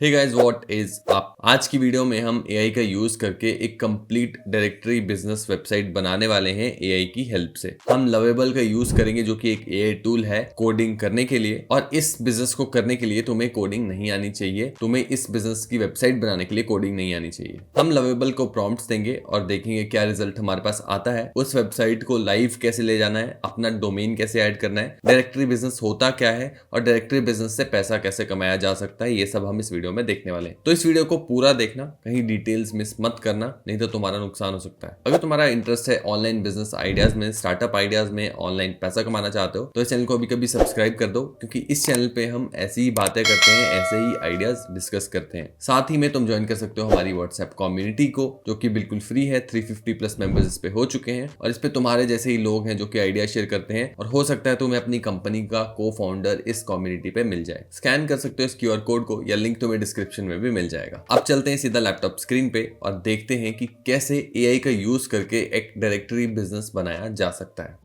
Hey guys, what is up. आज की video में हम एआई का यूज करके एक कंप्लीट डायरेक्टरी बिजनेस वेबसाइट बनाने वाले हैं एआई की हेल्प से। हम लवेबल का यूज करेंगे जो कि एक एआई टूल है कोडिंग करने के लिए। और इस बिजनेस को करने के लिए तुम्हें कोडिंग नहीं आनी चाहिए, तुम्हें इस बिजनेस की वेबसाइट बनाने के लिए कोडिंग नहीं आनी चाहिए। हम लवेबल को प्रॉम्प्ट्स देंगे और देखेंगे क्या रिजल्ट हमारे पास आता है, उस वेबसाइट को लाइव कैसे ले जाना है, अपना डोमेन कैसे ऐड करना है, डायरेक्टरी बिजनेस होता क्या है और डायरेक्टरी बिजनेस से पैसा कैसे कमाया जा सकता है, ये सब हम इस वीडियो में देखने वाले हैं। तो इस वीडियो को पूरा देखना, कहीं डिटेल्स मिस मत करना, नहीं तो तुम्हारा नुकसान हो सकता है। अगर तुम्हारा इंटरेस्ट है ऑनलाइन बिजनेस आइडियाज में, स्टार्टअप आइडियाज में, ऑनलाइन पैसा कमाना चाहते हो तो इस चैनल को अभी कभी सब्सक्राइब कर दो, क्योंकि इस चैनल पे हम ऐसी ही बातें करते हैं, ऐसे ही आइडियाज डिस्कस करते हैं। साथ ही में तुम ज्वाइन कर सकते हो हमारी व्हाट्सएप कम्युनिटी को, जो कि बिल्कुल फ्री है। 350 प्लस मेंबर्स इस पे हो चुके हैं और इस पे तुम्हारे जैसे ही लोग हैं जो कि आइडिया शेयर करते हैं, और हो सकता है तुम्हें अपनी कंपनी का को फाउंडर इस कम्युनिटी पे मिल जाए। स्कैन कर सकते हो इस QR कोड को, या लिंक तुम्हें डिस्क्रिप्शन में भी मिल जाएगा। अब चलते हैं सीधा लैपटॉप स्क्रीन पे और देखते हैं कि कैसे एआई का यूज करके एक डायरेक्टरी बिजनेस बनाया जा सकता है।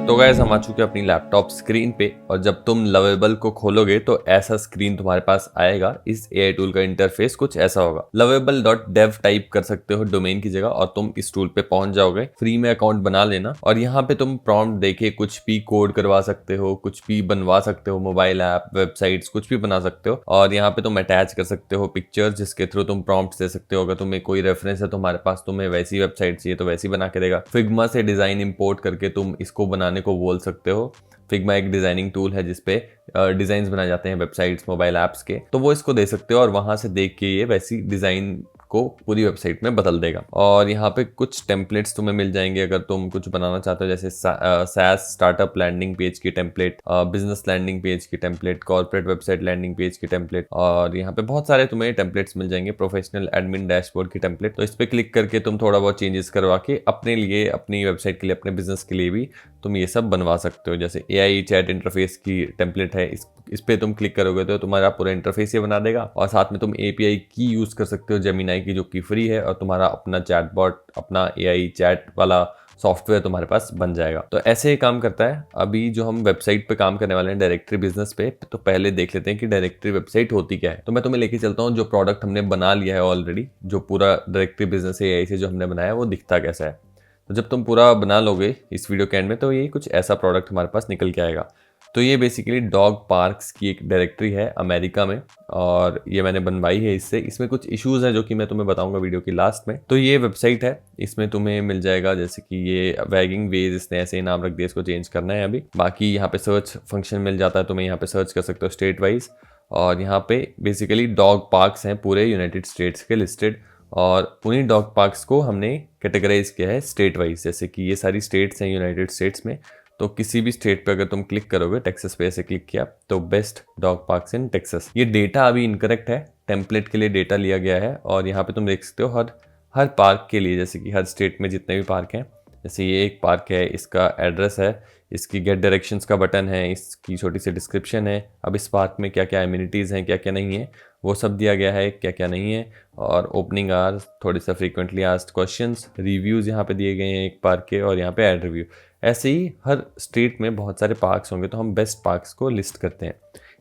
तो गाइस, हम आ चुके हैं अपनी लैपटॉप स्क्रीन पे, और जब तुम लवेबल को खोलोगे तो ऐसा स्क्रीन तुम्हारे पास आएगा। इस एआई टूल का इंटरफेस कुछ ऐसा होगा। lovable.dev टाइप कर सकते हो डोमेन की जगह और तुम इस टूल पे पहुंच जाओगे। फ्री में अकाउंट बना लेना और यहाँ पे तुम प्रॉम्प्ट देके कुछ भी कोड करवा सकते हो, कुछ भी बनवा सकते हो, मोबाइल ऐप, वेबसाइट्स, कुछ भी बना सकते हो। और यहाँ पे तुम अटैच कर सकते हो पिक्चर, जिसके थ्रू तुम प्रॉम्प्ट दे सकते हो। अगर तुम्हें कोई रेफरेंस है तुम्हारे पास, तुम्हें वैसी वेबसाइट चाहिए तो वैसी बना के देगा। फिग्मा से डिजाइन इंपोर्ट करके तुम इसको बनाने को बोल सकते हो। फिग्मा एक डिजाइनिंग टूल है जिसपे डिजाइन्स बनाए जाते हैं वेबसाइट्स, मोबाइल ऐप्स के, तो वो इसको दे सकते हो और वहां से देख के ये वैसी डिजाइन को पूरी वेबसाइट में बदल देगा। और यहाँ पे कुछ टेम्पलेट्स तुम्हें मिल जाएंगे अगर तुम कुछ बनाना चाहते हो, जैसे SaaS स्टार्टअप लैंडिंग पेज की टेम्पलेट, बिजनेस लैंडिंग पेज की template, corporate website landing page की टेम्पलेट, और यहाँ पे बहुत सारे तुम्हें टेम्पलेट्स मिल जाएंगे। प्रोफेशनल एडमिन डैशबोर्ड की टेम्पलेट, तो इस पे क्लिक करके तुम थोड़ा बहुत चेंजेस करवा के अपने लिए, अपनी वेबसाइट के लिए, अपने बिजनेस के लिए भी तुम ये सब बनवा सकते हो। जैसे AI चैट इंटरफेस की टेम्पलेट है, इस पे तुम क्लिक करोगे तो तुम्हारा पूरा इंटरफेस ये बना देगा। और साथ में तुम API की यूज कर सकते हो, जेमिनाई की, जो कि फ्री है, और तुम्हारा अपना चैटबॉट, अपना AI चैट वाला सॉफ्टवेयर तुम्हारे पास बन जाएगा। तो ऐसे ही काम करता है। अभी जो हम वेबसाइट पे काम करने वाले हैं डायरेक्टरी बिजनेस पे, तो पहले देख लेते हैं कि डायरेक्टरी वेबसाइट होती क्या है। तो मैं तुम्हें लेके चलता हूँ जो प्रोडक्ट हमने बना लिया है ऑलरेडी, जो पूरा डायरेक्टरी बिजनेस है AI से जो हमने बनाया है वो दिखता कैसा है। तो जब तुम पूरा बना लोगे इस वीडियो के एंड में, तो ये कुछ ऐसा प्रोडक्ट हमारे पास निकल के आएगा। तो ये बेसिकली डॉग पार्क्स की एक डायरेक्टरी है अमेरिका में, और ये मैंने बनवाई है इससे। इसमें कुछ इश्यूज हैं जो कि मैं तुम्हें बताऊंगा वीडियो की लास्ट में। तो ये वेबसाइट है, इसमें तुम्हें मिल जाएगा जैसे कि ये वैगिंग वेज, इसने ऐसे ही नाम रख दिया, इसको चेंज करना है अभी। बाकी यहाँ पे सर्च फंक्शन मिल जाता है, तुम्हें यहाँ पे सर्च कर सकते हो स्टेट वाइज। और यहाँ पे बेसिकली डॉग पार्क्स हैं पूरे यूनाइटेड स्टेट्स के लिस्टेड, और उन्हीं डॉग पार्क्स को हमने कैटेगराइज किया है स्टेट वाइज। जैसे कि ये सारी स्टेट्स हैं यूनाइटेड स्टेट्स में, तो किसी भी स्टेट पे अगर तुम क्लिक करोगे, टेक्सास पे ऐसे क्लिक किया तो best dog parks in Texas. ये डेटा अभी इनकरेक्ट है, टेम्पलेट के लिए डेटा लिया गया है। और यहाँ पे तुम देख सकते हो हर पार्क के लिए, जैसे कि हर स्टेट में जितने भी पार्क हैं, जैसे ये एक पार्क है, इसका एड्रेस है, इसकी गेट डायरेक्शंस का बटन है, इसकी छोटी सी डिस्क्रिप्शन है, अब इस पार्क में क्या क्या एमिनिटीज़ हैं, क्या क्या नहीं है, वो सब दिया गया है, क्या क्या नहीं है। और ओपनिंग आवर्स, थोड़ी सा फ्रीक्वेंटली आस्क्ड क्वेश्चंस, रिव्यूज़ यहाँ पे दिए गए हैं एक पार्क के, और यहाँ पे एड रिव्यू। ऐसे ही हर स्टेट में बहुत सारे पार्क्स होंगे, तो हम बेस्ट पार्क्स को लिस्ट करते हैं।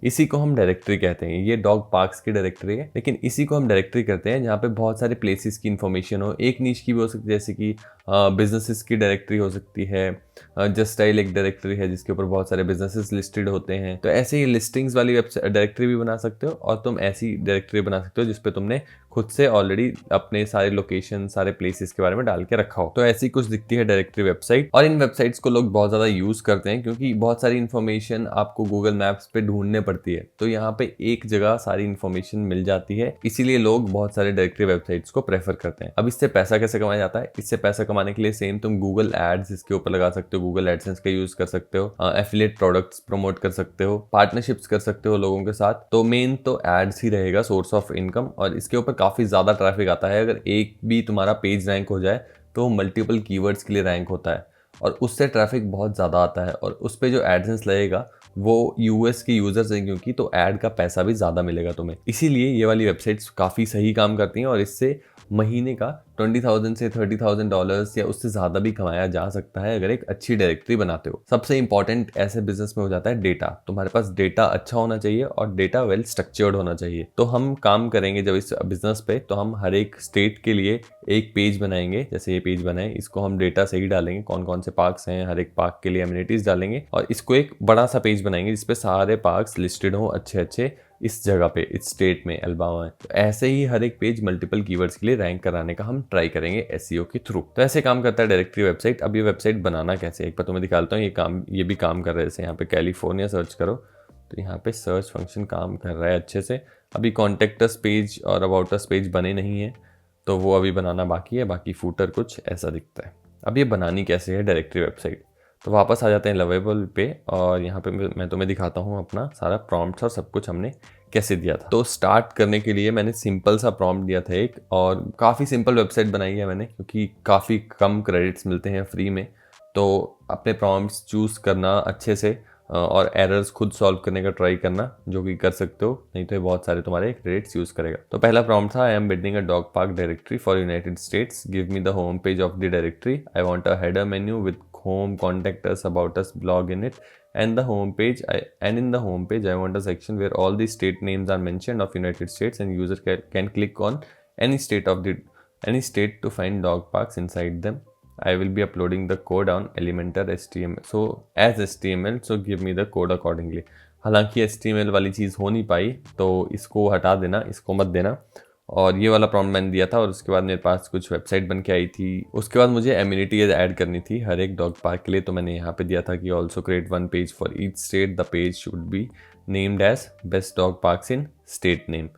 इसी को हम डायरेक्टरी कहते हैं। ये डॉग पार्क्स की डायरेक्टरी है, लेकिन इसी को हम डायरेक्टरी करते हैं जहाँ पे बहुत सारे प्लेसेस की इन्फॉर्मेशन हो। एक नीच की भी हो सकती है, जैसे कि बिजनेसेस की डायरेक्टरी हो सकती है। जस्ट स्टाइल एक डायरेक्टरी है जिसके ऊपर बहुत सारे बिजनेसेस लिस्टेड होते हैं। तो ऐसे ही लिस्टिंग्स वाली वेबसाइट डायरेक्टरी भी बना सकते हो, और तुम ऐसी डायरेक्टरी बना सकते हो जिसपे तुमने खुद से ऑलरेडी अपने सारे लोकेशन, सारे प्लेसेस के बारे में डाल के रखा हो। तो ऐसी कुछ दिखती है डायरेक्टरी वेबसाइट। और इन वेबसाइट्स को लोग बहुत ज़्यादा यूज़ करते हैं, क्योंकि बहुत सारी इन्फॉर्मेशन आपको गूगल मैप्स पे ढूंढने पड़ती है, तो यहाँ पे एक जगह सारी इन्फॉर्मेशन मिल जाती है। इसीलिए लोग बहुत सारे डायरेक्टरी वेबसाइट्स को प्रेफर करते हैं। अब इससे पैसा कैसे कमाया जाता है? इससे पैसा कमाने के लिए सेम तुम गूगल एड्स इसके ऊपर लगा सकते हो, गूगल एडसेंस का यूज कर सकते हो, एफिलिएट प्रोडक्ट्स प्रमोट कर सकते हो, पार्टनरशिप्स कर सकते हो लोगों के साथ। तो मेन तो एड्स ही रहेगा सोर्स ऑफ इनकम, और इसके ऊपर काफी ज्यादा ट्रैफिक आता है। अगर एक भी तुम्हारा पेज रैंक हो जाए तो मल्टीपल कीवर्ड्स के लिए रैंक होता है, और उससे ट्रैफिक बहुत ज़्यादा आता है और उस पर जो एडसेंस लगेगा वो यूएस के यूज़र्स हैं, क्योंकि तो ऐड का पैसा भी ज़्यादा मिलेगा तुम्हें। इसीलिए ये वाली वेबसाइट्स काफ़ी सही काम करती हैं और इससे महीने का 20,000 से $30,000 या उससे ज़्यादा भी कमाया जा सकता है अगर एक अच्छी डायरेक्टरी बनाते हो। सबसे इंपॉर्टेंट ऐसे बिजनेस में हो जाता है डेटा। तुम्हारे पास डेटा अच्छा होना चाहिए और डेटा वेल स्ट्रक्चर्ड होना चाहिए। तो हम काम करेंगे जब इस बिजनेस पे, तो हम हर एक स्टेट के लिए एक पेज बनाएंगे। जैसे ये पेज बनाए, इसको हम डेटा से ही डालेंगे, कौन कौन से पार्क्स हैं, हर एक पार्क के लिए एमिनिटीज डालेंगे और इसको एक बड़ा सा पेज बनाएंगे जिसपे सारे पार्क्स लिस्टेड हो अच्छे अच्छे इस जगह पे, इस स्टेट में, अल्बामा में। तो ऐसे ही हर एक पेज मल्टीपल कीवर्ड्स के लिए रैंक कराने का हम ट्राई करेंगे एसईओ के थ्रू। तो ऐसे काम करता है डायरेक्टरी वेबसाइट। अब ये वेबसाइट बनाना कैसे, एक बार तुम्हें दिखाता हूँ। ये भी काम कर रहे हैं। जैसे यहाँ पे कैलिफोर्निया सर्च करो तो यहाँ पे सर्च फंक्शन काम कर रहा है अच्छे से। अभी कॉन्टेक्ट अस पेज और अबाउट अस पेज बने नहीं है, तो वो अभी बनाना बाकी है। बाकी फूटर कुछ ऐसा दिखता है। अब ये बनानी कैसे है डायरेक्टरी वेबसाइट, तो वापस आ जाते हैं लवेबल पे और यहाँ पे मैं तुम्हें दिखाता हूँ अपना सारा प्रॉम्प्ट्स और सब कुछ हमने कैसे दिया था। तो स्टार्ट करने के लिए मैंने सिंपल सा प्रॉम्प्ट दिया था एक, और काफ़ी सिंपल वेबसाइट बनाई है मैंने, क्योंकि काफ़ी कम क्रेडिट्स मिलते हैं फ्री में। तो अपने प्रॉम्प्ट्स चूज़ करना अच्छे से और एरर्स खुद सॉल्व करने का ट्राई करना, जो कि कर सकते हो, नहीं तो ये बहुत सारे तुम्हारे क्रेडिट्स यूज़ करेगा। तो पहला प्रॉम्प्ट था, I am building a dog park directory for United states, give me the home page of the directory, I want a header menu with home, contact us, about us, blog in it, and the home page. And in the home page, I want a section where all the state names are mentioned of United States, and user can click on any state to find dog parks inside them. I will be uploading the code on Elementor HTML. So as HTML, so give me the code accordingly. हालांकि HTML वाली चीज़ हो नहीं पाई, तो इसको हटा देना, इसको मत देना। और ये वाला प्रॉम्प्ट मैंने दिया था और उसके बाद मेरे पास कुछ वेबसाइट बन के आई थी। उसके बाद मुझे एम्यूनिटीज ऐड करनी थी हर एक डॉग पार्क के लिए, तो मैंने यहाँ पे दिया था कि also create one page for each state, the page should be named as best dog parks in state name.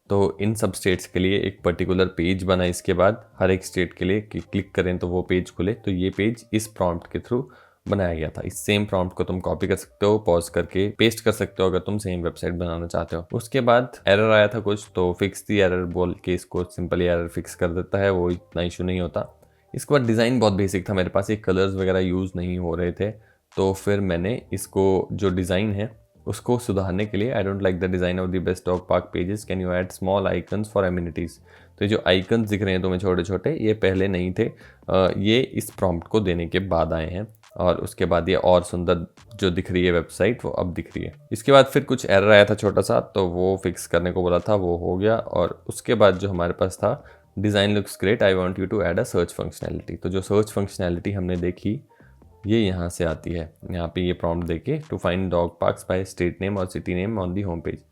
तो इन सब स्टेट्स के लिए एक पर्टिकुलर पेज बना। इसके बाद हर एक स्टेट के लिए क्लिक करें तो वो पेज खुले। तो ये पेज इस प्रॉम्प्ट के थ्रू बनाया गया था। इस सेम प्रॉम्प्ट को तुम कॉपी कर सकते हो, पॉज करके पेस्ट कर सकते हो अगर तुम सेम वेबसाइट बनाना चाहते हो। उसके बाद एरर आया था कुछ, तो फिक्स दी एरर बोल के इसको सिंपली एरर फिक्स कर देता है, वो इतना इशू नहीं होता। इसके बाद डिज़ाइन बहुत बेसिक था मेरे पास, ये कलर्स वगैरह यूज़ नहीं हो रहे थे, तो फिर मैंने इसको जो डिज़ाइन है उसको सुधारने के लिए, I don't like the design of the best dog park pages, can you add small icons for amenities. तो ये जो आइकन्स दिख रहे हैं तुम्हें छोटे छोटे, ये पहले नहीं थे, ये इस प्रॉम्प्ट को देने के बाद आए हैं। और उसके बाद ये और सुंदर जो दिख रही है वेबसाइट, वो अब दिख रही है। इसके बाद फिर कुछ एरर आया था छोटा सा, तो वो फिक्स करने को बोला था, वो हो गया। और उसके बाद जो हमारे पास था, design looks great, I want you to add a search functionality. तो जो सर्च फंक्शनैलिटी हमने देखी ये यहाँ से आती है। यहाँ पे ये प्रॉम्प्ट देके to find dog parks by state name और city name on the home page.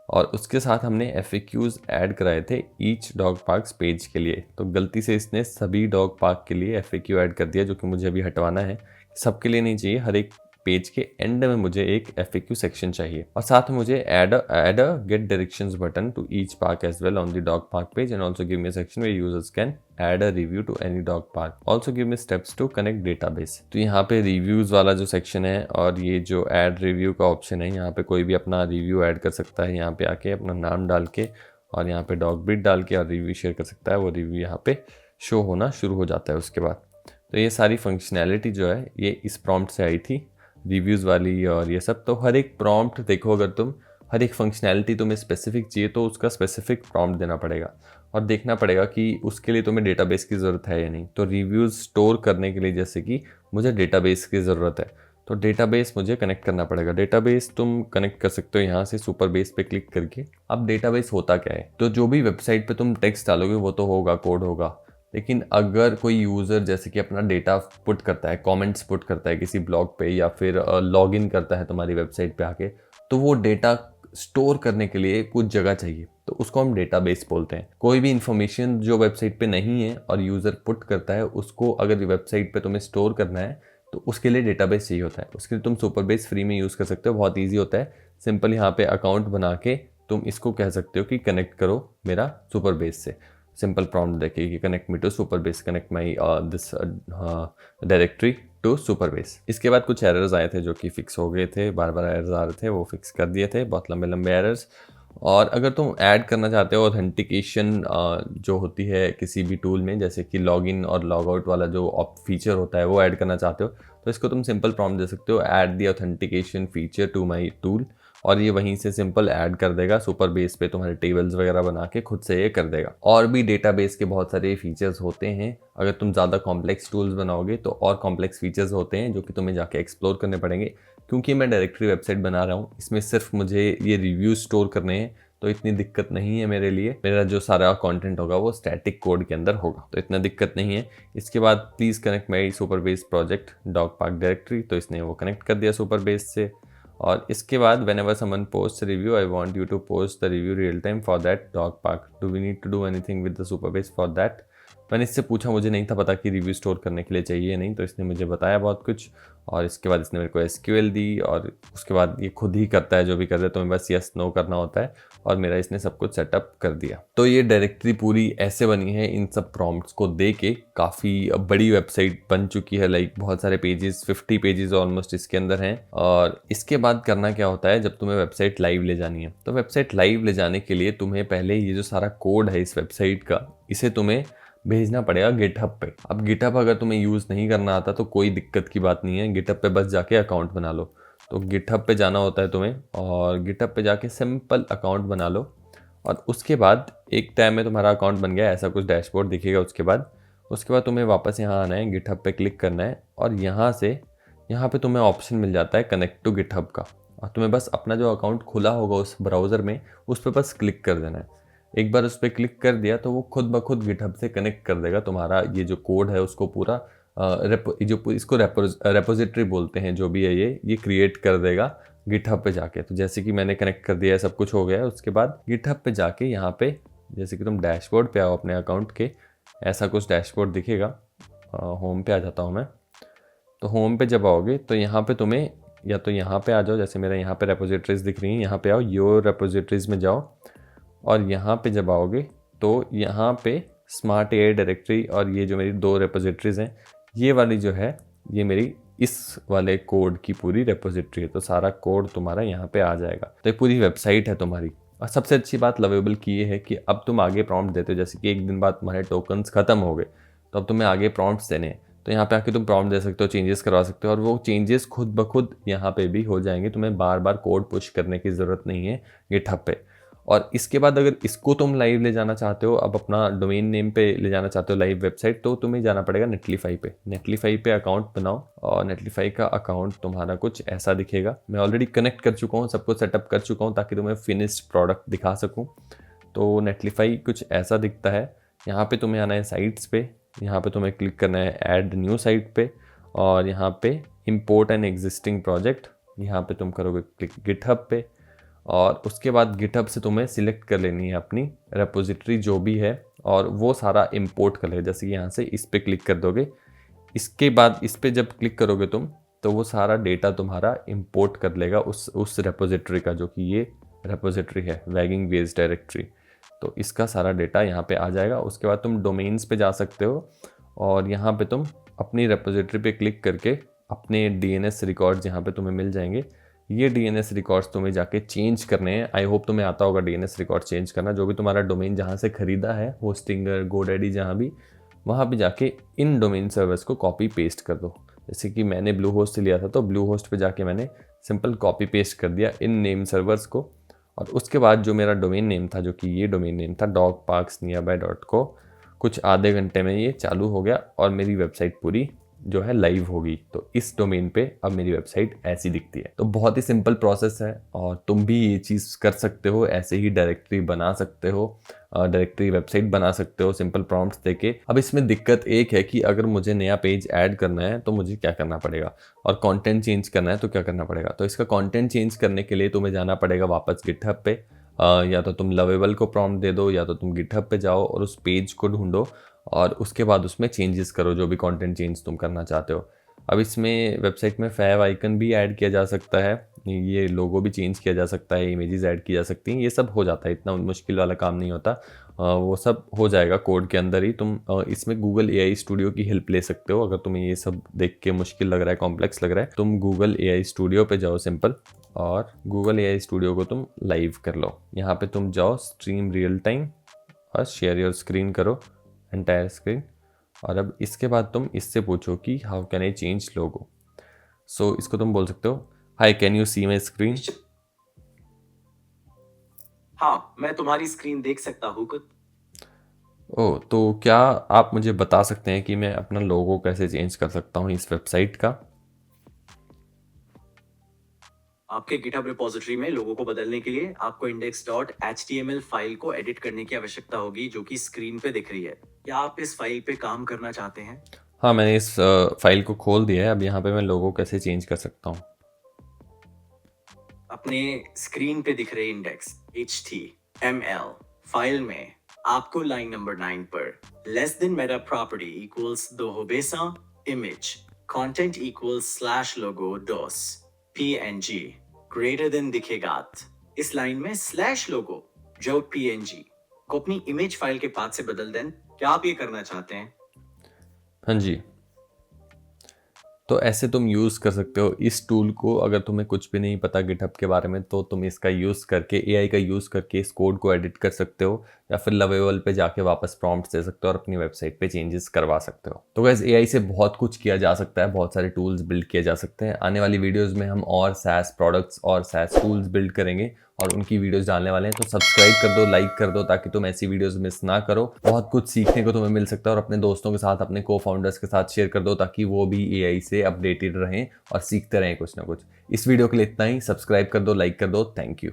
और उसके साथ हमने FAQs ऐड कराए थे ईच डॉग पार्क्स पेज के लिए। तो गलती से इसने सभी डॉग पार्क के लिए FAQ ऐड कर दिया, जो कि मुझे अभी हटवाना है। सबके लिए नहीं चाहिए, हर एक पेज के एंड में मुझे एक FAQ सेक्शन चाहिए। और साथ में मुझे add a get directions button to each park as well on the dog park page, and also give me section where users can add a review to any dog park, also give me steps to connect database. तो यहाँ पे reviews वाला जो section है और ये जो add review का ऑप्शन है, यहाँ पे कोई भी अपना रिव्यू ऐड कर सकता है। यहाँ पे आके अपना नाम डाल के और यहाँ पे डॉग ब्रीड डाल के और रिव्यू शेयर कर सकता है। वो रिव्यू यहाँ पे शो होना शुरू हो जाता है उसके बाद। तो ये सारी फंक्शनैलिटी जो है ये इस प्रॉम्प्ट से आई थी, रिव्यूज़ वाली और ये सब। तो हर एक प्रॉम्प्ट देखो, अगर तुम हर एक फंक्शनैलिटी तुम्हें स्पेसिफिक चाहिए तो उसका स्पेसिफिक प्रॉम्प्ट देना पड़ेगा और देखना पड़ेगा कि उसके लिए तुम्हें डेटाबेस की ज़रूरत है या नहीं। तो रिव्यूज़ स्टोर करने के लिए जैसे कि मुझे डेटाबेस की ज़रूरत है, तो डेटाबेस मुझे कनेक्ट करना पड़ेगा। डेटाबेस तुम कनेक्ट कर सकते हो यहाँ से सुपर बेस पे क्लिक करके। अब डेटाबेस होता क्या है, तो जो भी वेबसाइट पे तुम टेक्स्ट डालोगे वो तो होगा, कोड होगा, लेकिन अगर कोई यूज़र जैसे कि अपना डेटा पुट करता है, कमेंट्स पुट करता है किसी ब्लॉग पे या फिर लॉगिन करता है तुम्हारी वेबसाइट पे आके, तो वो डेटा स्टोर करने के लिए कुछ जगह चाहिए, तो उसको हम डेटाबेस बोलते हैं। कोई भी इंफॉर्मेशन जो वेबसाइट पे नहीं है और यूज़र पुट करता है, उसको अगर वेबसाइट पे तुम्हें स्टोर करना है तो उसके लिए डेटाबेस चाहिए होता है। उसके लिए तुम सुपरबेस फ्री में यूज़ कर सकते हो, बहुत ईजी होता है। सिंपल यहाँ पे अकाउंट बना के तुम इसको कह सकते हो कि कनेक्ट करो मेरा सुपरबेस से। सिंपल प्रॉम्प्ट देखिए कि connect me to Supabase, connect my this directory to Supabase. इसके बाद कुछ एरर्स आए थे जो कि फिक्स हो गए थे, बार बार एरर्स आ रहे थे, वो फिक्स कर दिए थे, बहुत लंबे लंबे एरर्स। और अगर तुम ऐड करना चाहते हो ऑथेंटिकेशन जो होती है किसी भी टूल में, जैसे कि लॉगिन और लॉग आउट वाला जो फीचर होता है वो ऐड करना चाहते हो, तो इसको तुम सिंपल प्रॉम्प्ट दे सकते हो, add the authentication feature to my tool, और ये वहीं से सिंपल ऐड कर देगा। सुपर बेस पे तुम्हारे टेबल्स वगैरह बना के खुद से ये कर देगा। और भी डेटाबेस के बहुत सारे फीचर्स होते हैं। अगर तुम ज़्यादा कॉम्प्लेक्स टूल्स बनाओगे तो और कॉम्प्लेक्स फीचर्स होते हैं जो कि तुम्हें जाके एक्सप्लोर करने पड़ेंगे। क्योंकि मैं डायरेक्टरी वेबसाइट बना रहा हूँ, इसमें सिर्फ मुझे ये रिव्यू स्टोर करने हैं, तो इतनी दिक्कत नहीं है मेरे लिए। मेरा जो सारा कंटेंट होगा वो स्टैटिक कोड के अंदर होगा, तो इतना दिक्कत नहीं है। इसके बाद please connect my super base project dog park directory, तो इसने वो कनेक्ट कर दिया सुपर बेस से। और इसके बाद whenever someone post review I want you to post the review real time for that dog park, do we need to do anything with the Supabase for that. मैंने इससे पूछा, मुझे नहीं था पता कि रिव्यू स्टोर करने के लिए चाहिए नहीं, तो इसने मुझे बताया बहुत कुछ। और इसके बाद इसने मेरे को एसक्यूएल दी, और उसके बाद ये खुद ही करता है जो भी कर रहा है, तो मैं बस यस नो करना होता है, और मेरा इसने सब कुछ सेटअप कर दिया। तो ये डायरेक्टरी पूरी ऐसे बनी है, इन सब प्रॉम्प्ट्स को दे के काफ़ी बड़ी वेबसाइट बन चुकी है। लाइक बहुत सारे पेजेस, 50 पेजेस ऑलमोस्ट इसके अंदर हैं। और इसके बाद करना क्या होता है, जब तुम्हें वेबसाइट लाइव ले जानी है, तो वेबसाइट लाइव ले जाने के लिए तुम्हें पहले ये जो सारा कोड है इस वेबसाइट का, इसे तुम्हें भेजना पड़ेगा गिटहब पे। अब गिटहब अगर तुम्हें यूज़ नहीं करना आता तो कोई दिक्कत की बात नहीं है, गिटहब पे बस जाके अकाउंट बना लो। तो गिटहब पे जाना होता है तुम्हें, और गिटहब पे जाके सिंपल अकाउंट बना लो। और उसके बाद एक टाइम में तुम्हारा अकाउंट बन गया, ऐसा कुछ डैशबोर्ड दिखेगा। उसके बाद तुम्हें वापस यहाँ आना है, गिटहब पे क्लिक करना है, और यहाँ पे तुम्हें ऑप्शन मिल जाता है कनेक्ट टू गिटहब का। और तुम्हें बस अपना जो अकाउंट खुला होगा उस ब्राउज़र में, उस पर बस क्लिक कर देना है। एक बार उस पर क्लिक कर दिया तो वो खुद ब खुद गिटहब से कनेक्ट कर देगा तुम्हारा ये जो कोड है उसको पूरा। इसको रेपोजिटरी बोलते हैं, जो भी है ये क्रिएट कर देगा गिटहब पे जाके। तो जैसे कि मैंने कनेक्ट कर दिया है, सब कुछ हो गया है। उसके बाद गिटहब पे जाके यहाँ पे जैसे कि तुम डैशबोर्ड पे आओ अपने अकाउंट के, ऐसा कुछ डैशबोर्ड दिखेगा। होम पे आ जाता हूँ मैं। तो होम पे जब आओगे तो यहाँ पे तुम्हें, या तो यहाँ पे आ जाओ, जैसे मेरा यहाँ पे रेपोजिटरीज दिख रही हैं, यहाँ पे आओ, योर रेपोजिटरीज में जाओ। और यहाँ पे जब आओगे तो यहाँ पे स्मार्ट एआई डायरेक्टरी, और ये जो मेरी 2 रेपोजिटरीज हैं, ये वाली जो है ये मेरी इस वाले कोड की पूरी रेपोजिटरी है। तो सारा कोड तुम्हारा यहाँ पे आ जाएगा। तो ये पूरी वेबसाइट है तुम्हारी। और सबसे अच्छी बात लवेबल की ये है कि अब तुम आगे प्रॉम्प्ट देते हो, जैसे कि एक दिन बाद तुम्हारे टोकन्स खत्म हो गए, तो अब तुम्हें आगे प्रॉम्प्ट्स देने हैं, तो यहाँ पे आके तुम प्रॉम्प्ट दे सकते हो, चेंजेस करवा सकते हो, और वो चेंजेस खुद ब खुद यहाँ पे भी हो जाएंगे। तुम्हें बार बार कोड पुश करने की ज़रूरत नहीं है गिटहब पे। और इसके बाद अगर इसको तुम लाइव ले जाना चाहते हो, अब अपना डोमेन नेम पे ले जाना चाहते हो लाइव वेबसाइट, तो तुम्हें जाना पड़ेगा नेटलीफाई पे। नेटलीफाई पे अकाउंट बनाओ, और नेटलीफाई का अकाउंट तुम्हारा कुछ ऐसा दिखेगा। मैं ऑलरेडी कनेक्ट कर चुका हूँ, सब कुछ सेटअप कर चुका हूँ ताकि तुम्हें फिनिश्ड प्रोडक्ट दिखा सकूँ। तो नेटलीफाई कुछ ऐसा दिखता है। यहाँ पे तुम्हें आना है साइट्स पे, यहाँ पे तुम्हें क्लिक करना है ऐड न्यू साइट पे, और यहाँ पे इम्पोर्ट एन एग्जिस्टिंग प्रोजेक्ट, यहाँ पे तुम करोगे क्लिक गिटहब पे। और उसके बाद गिटहब से तुम्हें सिलेक्ट कर लेनी है अपनी रेपोजिटरी जो भी है, और वो सारा इंपोर्ट कर ले। जैसे कि यहाँ से इस पे क्लिक कर दोगे, इसके बाद इस पे जब क्लिक करोगे तुम, तो वो सारा डेटा तुम्हारा इंपोर्ट कर लेगा उस रेपोजिटरी का, जो कि ये रेपोजिटरी है वैगिंग वेज डायरेक्टरी। तो इसका सारा डेटा यहाँ पे आ जाएगा। उसके बाद तुम डोमेन्स पे जा सकते हो, और यहाँ पे तुम अपनी रेपोजिटरी पे क्लिक करके अपने डीएनएस रिकॉर्ड्स यहाँ पे तुम्हें मिल जाएंगे। ये डीएनएस रिकॉर्ड्स तुम्हें जाके चेंज करने हैं। आई होप तुम्हें आता होगा डीएनएस रिकॉर्ड चेंज करना। जो भी तुम्हारा डोमेन जहाँ से खरीदा है, होस्टिंगर, गोडैडी, जहाँ भी, वहाँ पे जाके इन डोमेन सर्वर्स को कॉपी पेस्ट कर दो। जैसे कि मैंने ब्लू होस्ट से लिया था, तो ब्लू होस्ट पे जाके मैंने सिंपल कॉपी पेस्ट कर दिया इन नेम सर्वर्स को। और उसके बाद जो मेरा डोमेन नेम था, जो कि ये डोमेन नेम था dogparksnearby.co, कुछ आधे घंटे में ये चालू हो गया और मेरी वेबसाइट पूरी जो है लाइव होगी। तो इस डोमेन पे अब मेरी वेबसाइट ऐसी दिखती है। तो बहुत ही सिंपल प्रोसेस है, और तुम भी ये चीज़ कर सकते हो। ऐसे ही डायरेक्टरी बना सकते हो, डायरेक्टरी वेबसाइट बना सकते हो सिंपल प्रॉम्प्ट्स देके। अब इसमें दिक्कत एक है कि अगर मुझे नया पेज ऐड करना है तो मुझे क्या करना पड़ेगा, और कंटेंट चेंज करना है तो क्या करना पड़ेगा। तो इसका कंटेंट चेंज करने के लिए तुम्हें जाना पड़ेगा वापस गिटहब पे। या तो तुम लवेबल को प्रॉम्प्ट दे दो, या तो तुम गिटहब पे जाओ और उस पेज को ढूंढो, और उसके बाद उसमें चेंजेस करो, जो भी कंटेंट चेंज तुम करना चाहते हो। अब इसमें वेबसाइट में फैव आइकन भी ऐड किया जा सकता है, ये लोगो भी चेंज किया जा सकता है, इमेजेस ऐड की जा सकती हैं, ये सब हो जाता है, इतना मुश्किल वाला काम नहीं होता। वो सब हो जाएगा कोड के अंदर ही। तुम इसमें गूगल AI स्टूडियो की हेल्प ले सकते हो। अगर तुम्हें ये सब देख के मुश्किल लग रहा है, कॉम्प्लेक्स लग रहा है, तुम गूगल AI स्टूडियो पे जाओ सिंपल, और गूगल AI स्टूडियो को तुम लाइव कर लो। यहाँ पे तुम जाओ स्ट्रीम रियल टाइम और शेयर योर स्क्रीन करो, एंटायर स्क्रीन। और अब इसके बाद तुम इससे पूछो कि how can I change logo. So इसको तुम बोल सकते हो, hi can you see my screen. हाँ, मैं तुम्हारी स्क्रीन देख सकता हूँ कुछ। ओह, तो क्या आप मुझे बता सकते हैं कि मैं अपना लोगो कैसे चेंज कर सकता हूँ इस वेबसाइट का? आपके गिटहब रिपॉजिटरी में लोगों को बदलने के लिए आपको index.html फाइल को एडिट करने की आवश्यकता होगी, जो कि स्क्रीन पे दिख रही है। क्या आप इस फाइल पे काम करना चाहते हैं? हाँ, मैंने इस फाइल को खोल दिया है। अब यहाँ पे मैं लोगो कैसे चेंज कर सकता हूँ? अपने स्क्रीन पे दिख रहे HTML फाइल में आपको लाइन नंबर 9 पर less than Meta property equals दो होबेसा इमेज कंटेंट इक्वल्स स्लैश लोगो डॉस png ग्रेटर देन दिखेगा। इस लाइन में स्लैश लोगो जो png को अपनी इमेज फाइल के पाथ से बदल दें। क्या आप ये करना चाहते हैं? हाँ जी। तो ऐसे तुम यूज़ कर सकते हो इस टूल को। अगर तुम्हें कुछ भी नहीं पता गिटहब के बारे में, तो तुम इसका यूज़ करके, AI का यूज़ करके इस कोड को एडिट कर सकते हो, या फिर लवेबल पे जाके वापस प्रॉम्प्ट्स दे सकते हो और अपनी वेबसाइट पे चेंजेस करवा सकते हो। तो गाइस, AI से बहुत कुछ किया जा सकता है, बहुत सारे टूल्स बिल्ड किए जा सकते हैं। आने वाली वीडियोज़ में हम और SaaS प्रोडक्ट्स और SaaS टूल्स बिल्ड करेंगे और उनकी वीडियोस डालने वाले हैं। तो सब्सक्राइब कर दो, लाइक कर दो, ताकि तुम ऐसी वीडियोस मिस ना करो। बहुत कुछ सीखने को तुम्हें मिल सकता है, और अपने दोस्तों के साथ, अपने को फाउंडर्स के साथ शेयर कर दो, ताकि वो भी AI से अपडेटेड रहें और सीखते रहें कुछ ना कुछ। इस वीडियो के लिए इतना ही। सब्सक्राइब कर दो, लाइक कर दो। Thank you.